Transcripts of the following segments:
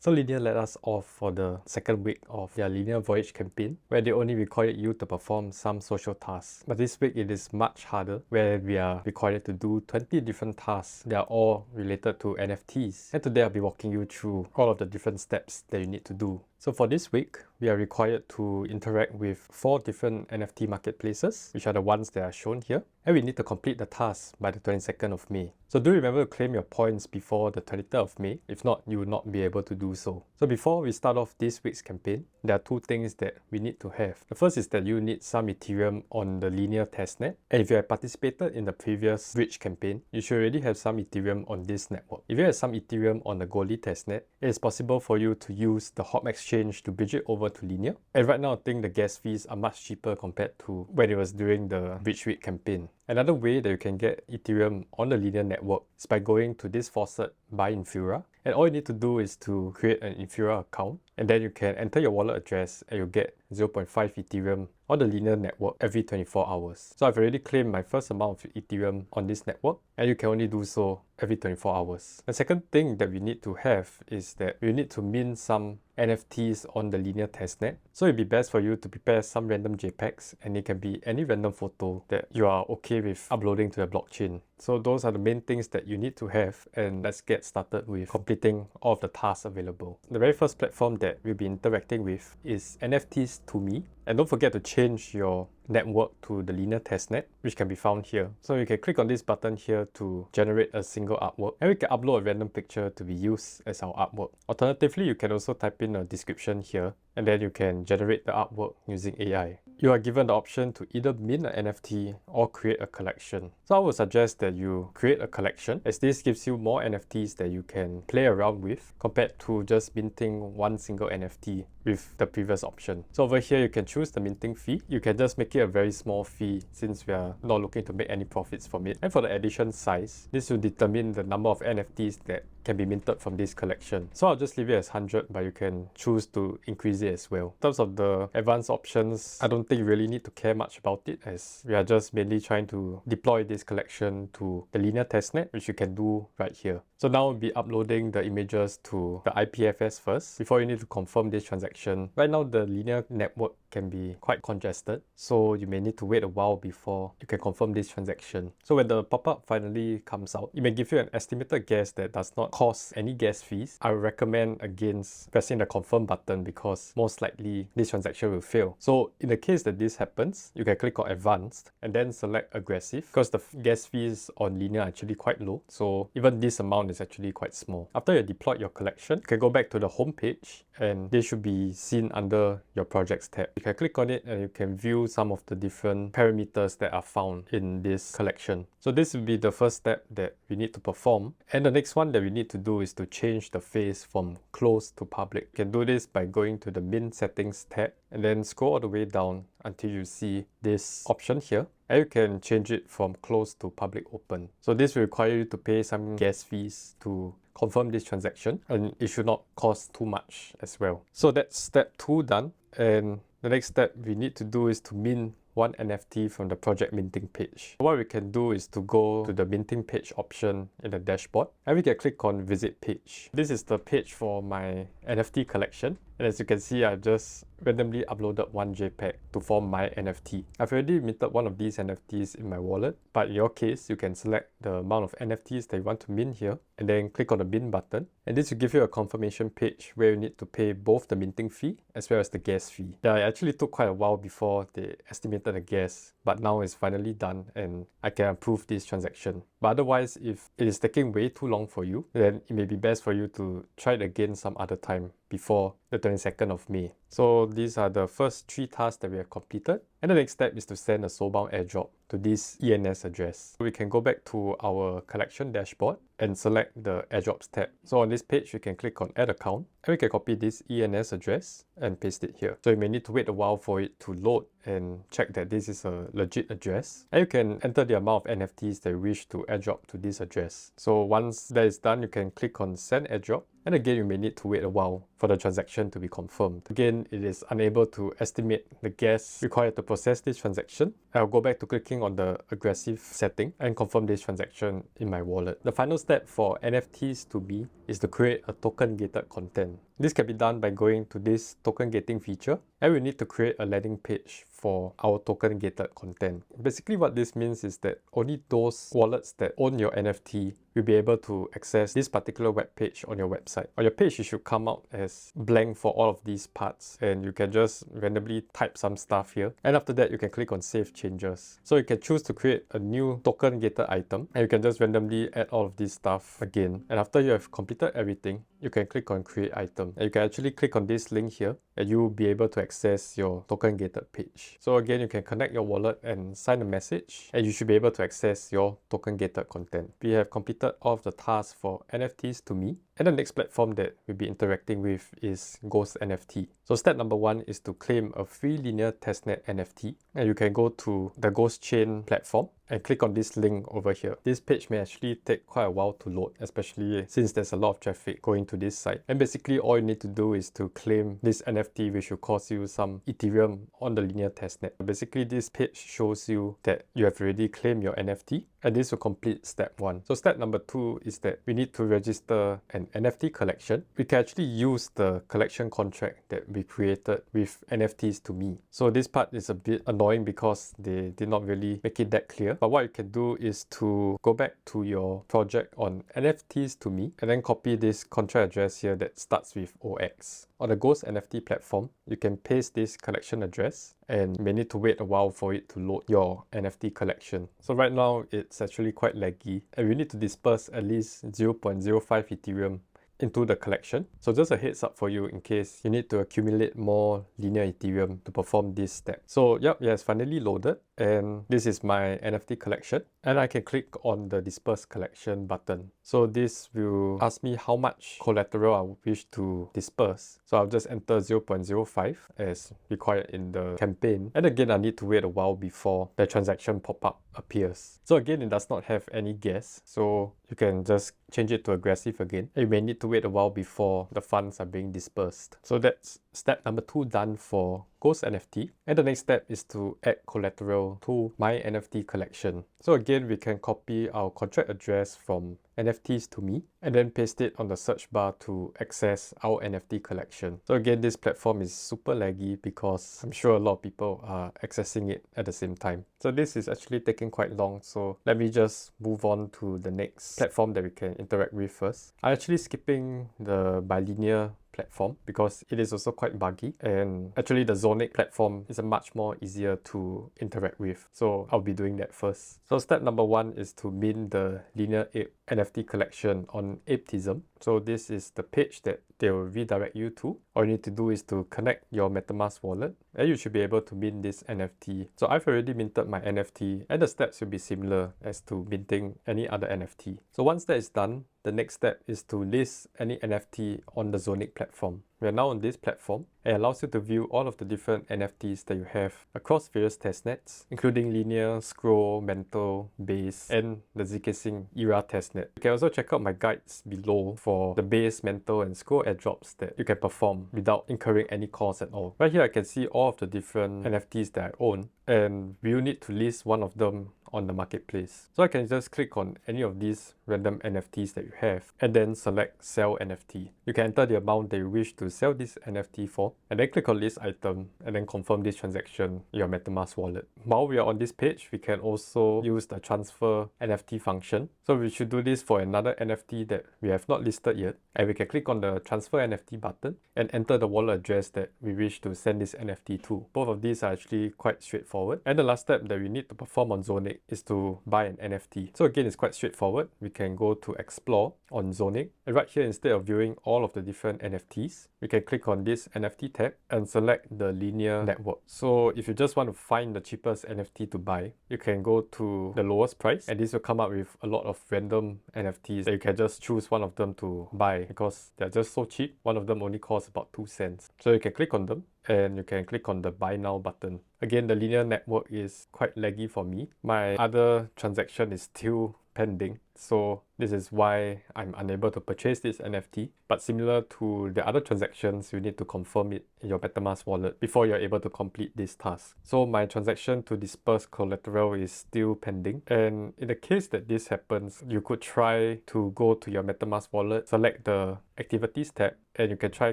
So Linea let us off for the second week of their Linea Voyage campaign, where they only required you to perform some social tasks. But this week it is much harder, where we are required to do 20 different tasks. They are all related to NFTs. And today I'll be walking you through all of the different steps that you need to do. So for this week, we are required to interact with 4 different NFT marketplaces, which are the ones that are shown here. And we need to complete the task by the 22nd of May. So do remember to claim your points before the 23rd of May. If not, you will not be able to do so. So before we start off this week's campaign, there are 2 things that we need to have. The first is that you need some Ethereum on the Linear testnet. And if you have participated in the previous bridge campaign, you should already have some Ethereum on this network. If you have some Ethereum on the Goldie testnet, it is possible for you to use the Hop Exchange to bridge it over to Linear. And right now, I think the gas fees are much cheaper compared to when it was during the bridge week campaign. Another way that you can get Ethereum on the Linear network is by going to this faucet by Infura. And all you need to do is to create an Infura account, and then you can enter your wallet address and you'll get 0.5 Ethereum on the Linear network every 24 hours. So I've already claimed my first amount of Ethereum on this network, and you can only do so every 24 hours. The second thing that we need to have is that you need to mint some NFTs on the Linear testnet. So it'd be best for you to prepare some random JPEGs, and it can be any random photo that you are okay with uploading to the blockchain. So those are the main things that you need to have, and let's get started with completing all of the tasks available. The very first platform that we'll be interacting with is NFTs to Me. And don't forget to change your network to the Linear testnet, which can be found here. So you can click on this button here to generate a single artwork, and we can upload a random picture to be used as our artwork. Alternatively, you can also type in a description here, and then you can generate the artwork using AI. You are given the option to either mint an NFT or create a collection. So I would suggest that you create a collection, as this gives you more NFTs that you can play around with compared to just minting one single NFT with the previous option. So over here, you can choose the minting fee. You can just make it a very small fee since we are not looking to make any profits from it. And for the edition size, this will determine the number of NFTs that can be minted from this collection. So I'll just leave it as 100, but you can choose to increase it as well. In terms of the advanced options, I don't think you really need to care much about it, as we are just mainly trying to deploy this collection to the Linear testnet, which you can do right here. So now we'll be uploading the images to the IPFS first before you need to confirm this transaction. Right now, the Linear network can be quite congested, so you may need to wait a while before you can confirm this transaction. So when the pop-up finally comes out, it may give you an estimated gas that does not cost any gas fees. I would recommend against pressing the confirm button, because most likely this transaction will fail. So in the case that this happens, you can click on advanced and then select aggressive, because the gas fees on Linear are actually quite low, so even this amount is actually quite small. After you deployed your collection, you can go back to the home page, and this should be seen under your projects tab. You can click on it and you can view some of the different parameters that are found in this collection. So this will be the first step that we need to perform. And the next one that we need to do is to change the face from closed to public. You can do this by going to the Mint Settings tab and then scroll all the way down until you see this option here. And you can change it from closed to public open. So this will require you to pay some gas fees to confirm this transaction, and it should not cost too much as well. So that's step 2 done, and the next step we need to do is to mint one NFT from the project minting page. What we can do is to go to the minting page option in the dashboard, and we can click on visit page. This is the page for my NFT collection, and as you can see, I just randomly uploaded one JPEG to form my NFT. I've already minted one of these NFTs in my wallet, but in your case, you can select the amount of NFTs that you want to mint here, and then click on the mint button. And this will give you a confirmation page where you need to pay both the minting fee as well as the gas fee. Yeah, it actually took quite a while before they estimated the gas, but now it's finally done and I can approve this transaction. But otherwise, if it is taking way too long for you, then it may be best for you to try it again some other time before the 22nd of May. So these are the first 3 tasks that we have completed. And the next step is to send a soulbound airdrop to this ENS address. We can go back to our collection dashboard and select the airdrops tab. So on this page, you can click on add account, and we can copy this ENS address and paste it here. So you may need to wait a while for it to load and check that this is a legit address. And you can enter the amount of NFTs that you wish to airdrop to this address. So once that is done, you can click on send airdrop. And again, you may need to wait a while for the transaction to be confirmed. Again, it is unable to estimate the gas required to process this transaction. I'll go back to clicking on the aggressive setting and confirm this transaction in my wallet. The final step step for NFTs to be is to create a token gated content. This can be done by going to this token gating feature, and we need to create a landing page for our token gated content. Basically what this means is that only those wallets that own your NFT will be able to access this particular web page on your website. On your page, it should come out as blank for all of these parts, and you can just randomly type some stuff here, and after that you can click on save changes. So you can choose to create a new token gated item, and you can just randomly add all of this stuff again, and after you have completed everything, you can click on create item, and you can actually click on this link here and you will be able to access your token gated page. So again, you can connect your wallet and sign a message, and you should be able to access your token gated content. We have completed all of the tasks for NFTs to me, and the next platform that we'll be interacting with is Ghost NFT. So step number 1 is to claim a free linear testnet NFT, and you can go to the Ghost Chain platform and click on this link over here. This page may actually take quite a while to load, especially since there's a lot of traffic going to this site. And basically all you need to do is to claim this NFT, which will cost you some Ethereum on the linear testnet. Basically this page shows you that you have already claimed your NFT, and this will complete step 1. So step number 2 is that we need to register an NFT collection. We can actually use the collection contract that we created with NFTs to me. So this part is a bit annoying because they did not really make it that clear. But what you can do is to go back to your project on NFTs to me and then copy this contract address here that starts with OX. On the Ghost NFT platform, you can paste this collection address, and you may need to wait a while for it to load your NFT collection. So right now it's actually quite laggy, and we need to disperse at least 0.05 Ethereum into the collection. So just a heads up for you in case you need to accumulate more linear Ethereum to perform this step. So yep, it has finally loaded, and this is my NFT collection, and I can click on the disperse collection button. So this will ask me how much collateral I wish to disperse. So I'll just enter 0.05 as required in the campaign, and again I need to wait a while before the transaction pop-up appears. So again, it does not have any gas, so you can just change it to aggressive again, and you may need to wait a while before the funds are being dispersed. So that's step number 2 done for Ghost NFT. And the next step is to add collateral to my NFT collection. So again, we can copy our contract address from NFTs to me and then paste it on the search bar to access our NFT collection. So again, this platform is super laggy because I'm sure a lot of people are accessing it at the same time. So this is actually taking quite long, so let me just move on to the next platform that we can interact with first. I'm actually skipping the Bilinear platform because it is also quite buggy, and actually the Zonic platform is a much more easier to interact with, so I'll be doing that first. So step number 1 is to mint the Linear Ape NFT collection on Apetism. So this is the page that they will redirect you to. All you need to do is to connect your MetaMask wallet, and you should be able to mint this NFT. So I've already minted my NFT, and the steps will be similar as to minting any other NFT. So once that is done, the next step is to list any NFT on the Zonic platform. We are now on this platform, and it allows you to view all of the different NFTs that you have across various testnets, including Linear, Scroll, Mental, Base, and the zkSync era testnet. You can also check out my guides below for the Base, Mental, and Scroll airdrops that you can perform without incurring any cost at all. Right here, I can see all of the different NFTs that I own, and we will need to list one of them on the marketplace. So I can just click on any of these random NFTs that you have and then select sell NFT. You can enter the amount that you wish to sell this NFT for, and then click on list item and then confirm this transaction in your MetaMask wallet. While we are on this page, we can also use the transfer NFT function. So we should do this for another NFT that we have not listed yet, and we can click on the transfer NFT button and enter the wallet address that we wish to send this NFT to. Both of these are actually quite straightforward. And the last step that we need to perform on Zonic is to buy an NFT. So again, it's quite straightforward. We can go to explore on Zonic, and right here, instead of viewing all of the different NFTs, we can click on this NFT tab and select the linear network. So if you just want to find the cheapest NFT to buy, you can go to the lowest price, and this will come up with a lot of random NFTs that you can just choose one of them to buy because they're just so cheap. One of them only costs about 2 cents. So you can click on them, and you can click on the buy now button. Again, the linear network is quite laggy for me. My other transaction is still pending, so this is why I'm unable to purchase this NFT. But similar to the other transactions, you need to confirm it in your MetaMask wallet before you're able to complete this task. So my transaction to disperse collateral is still pending, and in the case that this happens, you could try to go to your MetaMask wallet, select the Activities tab, and you can try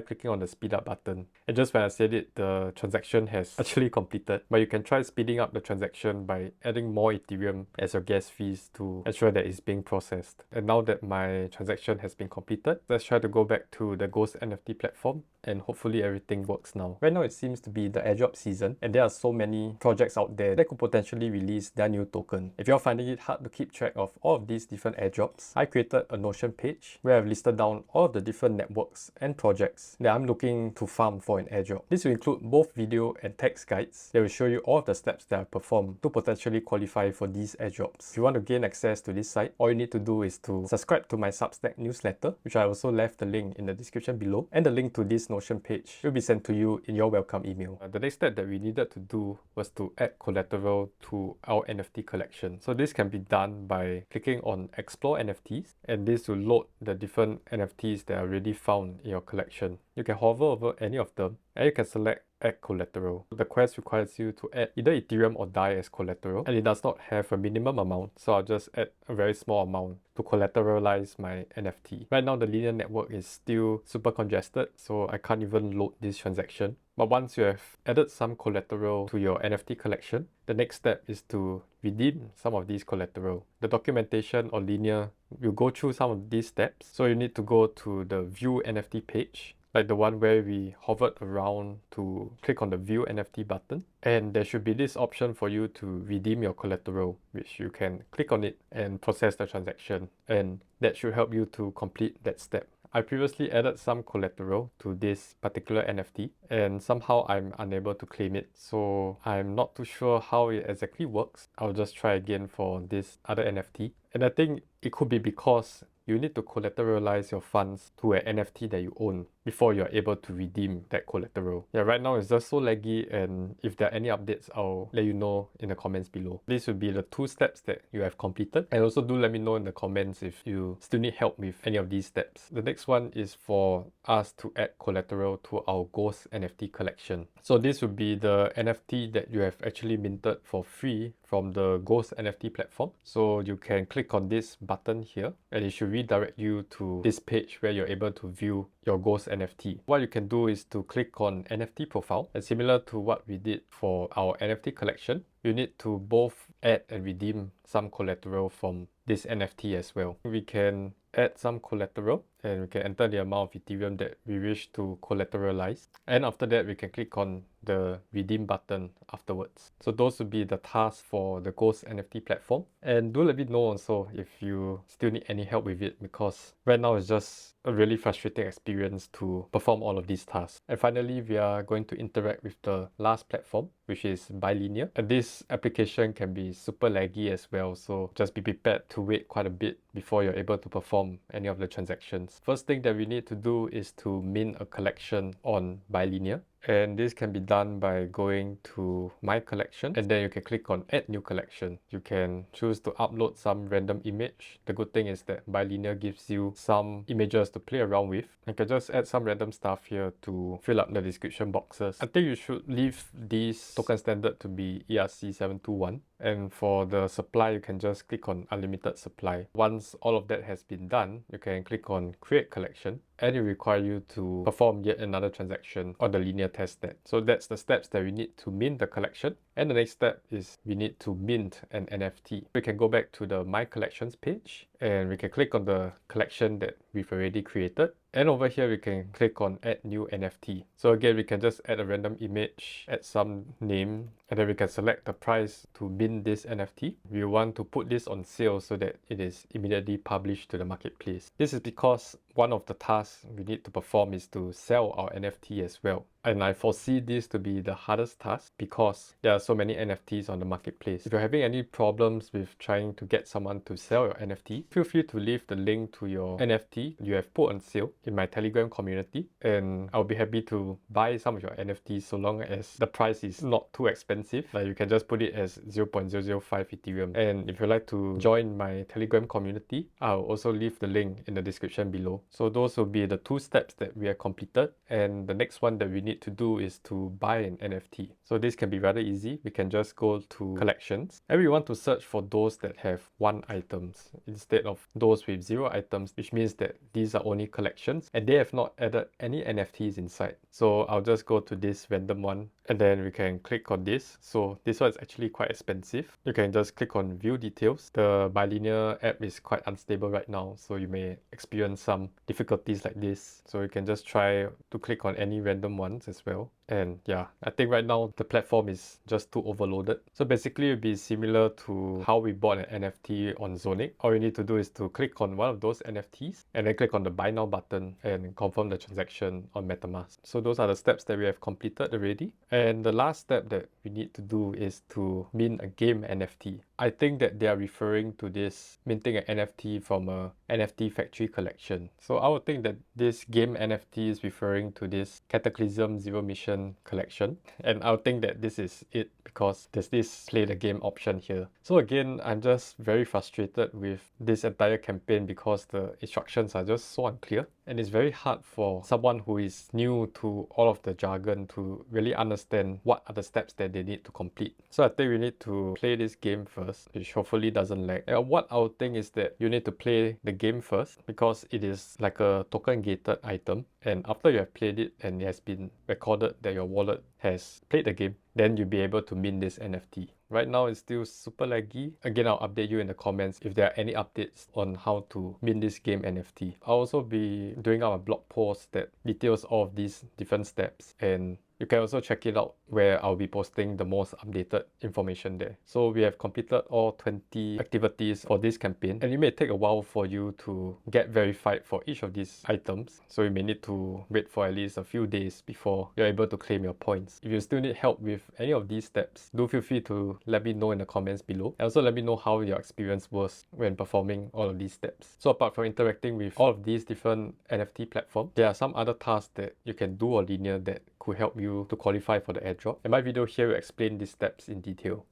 clicking on the speed up button. And just when I said it, the transaction has actually completed. But you can try speeding up the transaction by adding more Ethereum as your gas fees to ensure that it's being processed. And now that my transaction has been completed, let's try to go back to the Ghost NFT platform, and hopefully everything works now. Right now it seems to be the airdrop season, and there are so many projects out there that could potentially release their new token. If you're finding it hard to keep track of all of these different airdrops, I created a Notion page where I've listed down all of the different networks and projects that I'm looking to farm for an airdrop. This will include both video and text guides that will show you all of the steps that I performed to potentially qualify for these airdrops. If you want to gain access to this site, all you need to do is to subscribe to my Substack newsletter, which I also left the link in the description below, and the link to this Notion page will be sent to you in your welcome email. The next step that we needed to do was to add collateral to our NFT collection. So this can be done by clicking on Explore NFTs, and this will load the different NFTs that are already found in your collection. You can hover over any of them, and you can select Add Collateral. The quest requires you to add either Ethereum or DAI as collateral, and it does not have a minimum amount, so I'll just add a very small amount to collateralize my NFT. Right now the linear network is still super congested, so I can't even load this transaction. But once you have added some collateral to your NFT collection, the next step is to redeem some of these collateral. The documentation on Linear will go through some of these steps, so you need to go to the View NFT page, like the one where we hovered around to click on the View NFT button, and there should be this option for you to redeem your collateral, which you can click on it and process the transaction, and that should help you to complete that step. I previously added some collateral to this particular NFT, and somehow I'm unable to claim it, so I'm not too sure how it exactly works. I'll just try again for this other NFT, and I think it could be because you need to collateralize your funds to an NFT that you own before you're able to redeem that collateral. Yeah, right now it's just so laggy, and if there are any updates, I'll let you know in the comments below. These will be the 2 steps that you have completed, and also do let me know in the comments if you still need help with any of these steps. The next one is for us to add collateral to our Ghost NFT collection. So this would be the NFT that you have actually minted for free from the Ghost NFT platform. So you can click on this button here, and it should redirect you to this page where you're able to view your Ghost NFT. What you can do is to click on NFT profile, and similar to what we did for our NFT collection, you need to both add and redeem some collateral from this NFT as well. We can add some collateral, and we can enter the amount of Ethereum that we wish to collateralize, and after that we can click on the redeem button afterwards. So those would be the tasks for the Ghost NFT platform, and do let me know also if you still need any help with it, because right now it's just a really frustrating experience to perform all of these tasks. And finally, we are going to interact with the last platform, which is Bilinear, and this application can be super laggy as well, so just be prepared to wait quite a bit before you're able to perform any of the transactions. First thing that we need to do is to mint a collection on Bilinear, and this can be done by going to My Collection, and then you can click on Add New Collection. You can choose to upload some random image. The good thing is that Bilinear gives you some images to play around with. You can just add some random stuff here to fill up the description boxes. I think you should leave this token standard to be ERC721. And for the supply, you can just click on Unlimited Supply. Once all of that has been done, you can click on Create Collection, and it will require you to perform yet another transaction on the Linear testnet. So that's the steps that we need to mint the collection. And the next step is we need to mint an NFT. We can go back to the My Collections page, and we can click on the collection that we've already created. And over here, we can click on Add New NFT. So again, we can just add a random image, add some name, and then we can select the price to mint this NFT. We want to put this on sale so that it is immediately published to the marketplace. This is because one of the tasks we need to perform is to sell our NFT as well. And I foresee this to be the hardest task because there are so many NFTs on the marketplace. If you're having any problems with trying to get someone to sell your NFT, feel free to leave the link to your NFT you have put on sale in my Telegram community, and I'll be happy to buy some of your NFTs so long as the price is not too expensive. Like you can just put it as 0.005 Ethereum. And if you'd like to join my Telegram community, I'll also leave the link in the description below. So those will be the 2 steps that we have completed, and the next one that we need to do is to buy an NFT. So this can be rather easy. We can just go to collections and we want to search for those that have 1 items instead of those with 0 items, which means that these are only collections and they have not added any NFTs inside. So I'll just go to this random one and then we can click on this. So this one is actually quite expensive. You can just click on view details. The Bilinear app is quite unstable right now, so you may experience some difficulties like this. So you can just try to click on any random ones as well. And yeah, I think right now the platform is just too overloaded. So basically it'll be similar to how we bought an NFT on Zonic. All you need to do is to click on one of those NFTs and then click on the buy now button and confirm the transaction on MetaMask. So those are the steps that we have completed already. And the last step that we need to do is to mint a game NFT. I think that they are referring to this minting an NFT from a NFT factory collection. So I would think that this game NFT is referring to this Cataclysm Zero Mission collection. And I would think that this is it because there's this play the game option here. So again, I'm just very frustrated with this entire campaign because the instructions are just so unclear. And it's very hard for someone who is new to all of the jargon to really understand what are the steps that they need to complete. So I think we need to play this game first, which hopefully doesn't lag. And what I would think is that you need to play the game first because it is like a token gated item. And after you have played it and it has been recorded that your wallet has played the game, then you'll be able to mint this NFT. Right now it's still super laggy. Again, I'll update you in the comments if there are any updates on how to mint this game NFT. I'll also be doing out a blog post that details all of these different steps, and you can also check it out where I'll be posting the most updated information there. So we have completed all 20 activities for this campaign, and it may take a while for you to get verified for each of these items. So you may need to wait for at least a few days before you're able to claim your points. If you still need help with any of these steps, do feel free to let me know in the comments below. And also let me know how your experience was when performing all of these steps. So apart from interacting with all of these different NFT platforms, there are some other tasks that you can do on Linear that could help you to qualify for the airdrop. And my video here will explain these steps in detail.